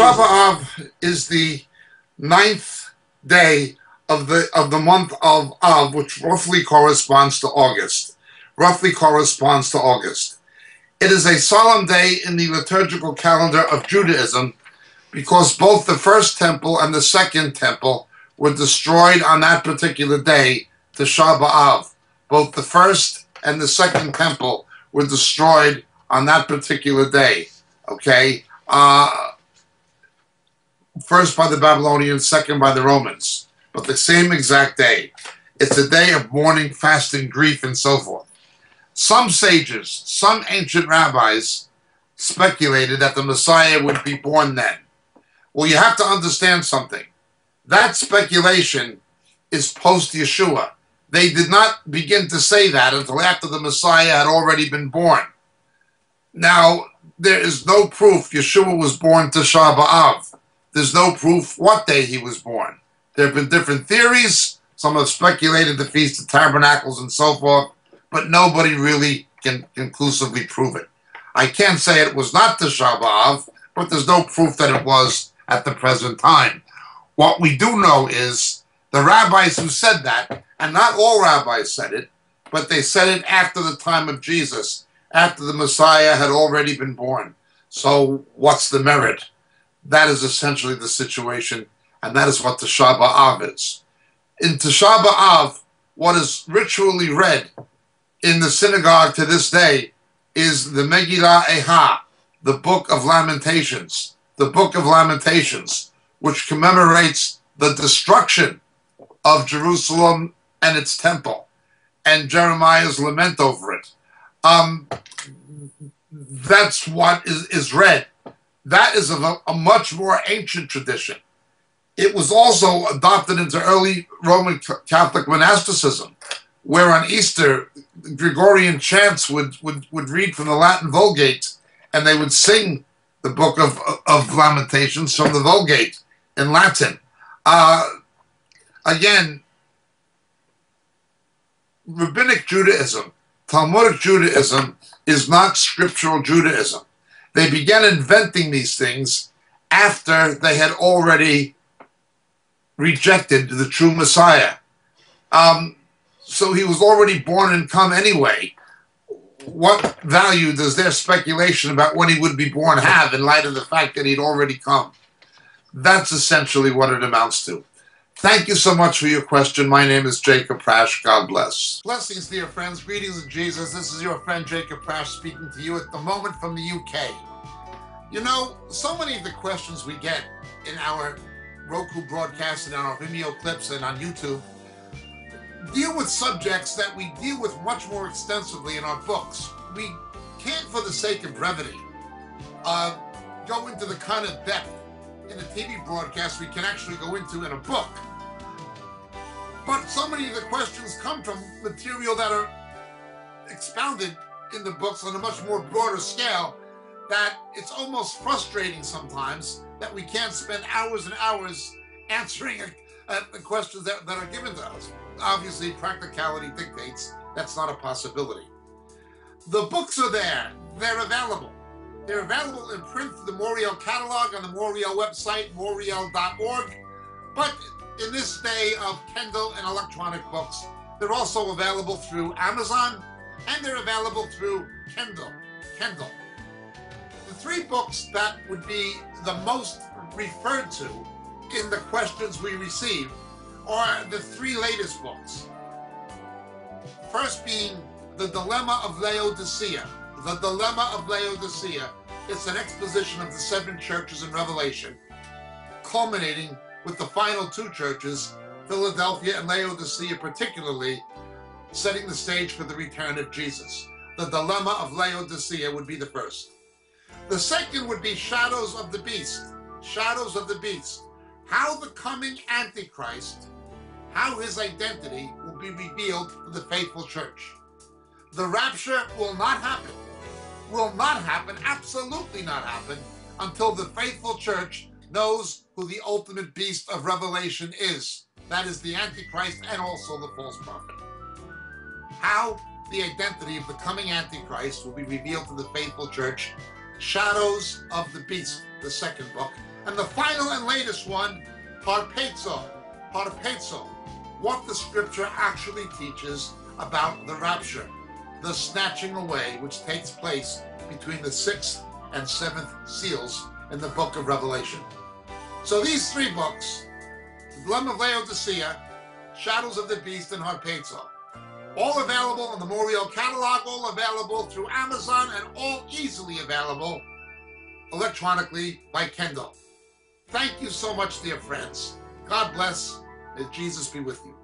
Tisha B'Av is the 9th day of the month of Av, which roughly corresponds to August. It is a solemn day in the liturgical calendar of Judaism because both the first temple and the second temple were destroyed on that particular day, Tisha B'Av. Both the first and the second temple were destroyed on that particular day. Okay? First by the Babylonians, second by the Romans. But the same exact day. It's a day of mourning, fasting, grief, and so forth. Some sages, some ancient rabbis speculated that the Messiah would be born then. Well, you have to understand something. That speculation is post-Yeshua. They did not begin to say that until after the Messiah had already been born. Now, there is no proof Yeshua was born Tisha B'Av. There's no proof what day he was born. There have been different theories. Some have speculated the Feast of Tabernacles and so forth, but nobody really can conclusively prove it. I can't say it was not Tisha B'Av, but there's no proof that it was at the present time. What we do know is the rabbis who said that, and not all rabbis said it, but they said it after the time of Jesus, after the Messiah had already been born. So what's the merit? That is essentially the situation, and that is what Tisha B'Av is. In Tisha B'Av, what is ritually read in the synagogue to this day is the Megillah Eha, the Book of Lamentations. The Book of Lamentations, which commemorates the destruction of Jerusalem and its temple, and Jeremiah's lament over it. That's what is read. That is of a much more ancient tradition. It was also adopted into early Roman Catholic monasticism, where on Easter, Gregorian chants would read from the Latin Vulgate, and they would sing the Book of Lamentations from the Vulgate in Latin. Again, Rabbinic Judaism, Talmudic Judaism, is not scriptural Judaism. They began inventing these things after they had already rejected the true Messiah. So he was already born and come anyway. What value does their speculation about when he would be born have in light of the fact that he'd already come? That's essentially what it amounts to. Thank you so much for your question. My name is Jacob Prasch. God bless. Blessings, dear friends. Greetings in Jesus. This is your friend Jacob Prasch speaking to you at the moment from the UK. You know, so many of the questions we get in our Roku broadcast and on our Vimeo clips and on YouTube deal with subjects that we deal with much more extensively in our books. We can't, for the sake of brevity, go into the kind of depth in a TV broadcast we can actually go into in a book. But so many of the questions come from material that are expounded in the books on a much more broader scale that it's almost frustrating sometimes that we can't spend hours and hours answering the questions that are given to us. Obviously, practicality dictates that's not a possibility. The books are there. They're available. They're available in print through the Moriel catalog on the Moriel website, moriel.org. But in this day of Kindle and electronic books, they're also available through Amazon, and they're available through Kindle. The three books that would be the most referred to in the questions we receive are the three latest books. First being The Dilemma of Laodicea. The Dilemma of Laodicea. It's an exposition of the seven churches in Revelation, culminating with the final two churches, Philadelphia and Laodicea particularly, setting the stage for the return of Jesus. The Dilemma of Laodicea would be the first. The second would be Shadows of the Beast. Shadows of the Beast. How the coming Antichrist, how his identity will be revealed to the faithful church. The rapture will not happen. Will not happen, absolutely not happen, until the faithful church knows who the ultimate beast of Revelation is. That is the Antichrist and also the false prophet. How the identity of the coming Antichrist will be revealed to the faithful church. Shadows of the Beast, the second book. And the final and latest one, harpazo, what the scripture actually teaches about the rapture, the snatching away which takes place between the 6th and 7th seals in the book of Revelation. So these 3 books, The Dilemma of Laodicea, Shadows of the Beast, and harpazo, all available in the Moriel catalog, all available through Amazon, and all easily available electronically by Kindle. Thank you so much, dear friends. God bless. May Jesus be with you.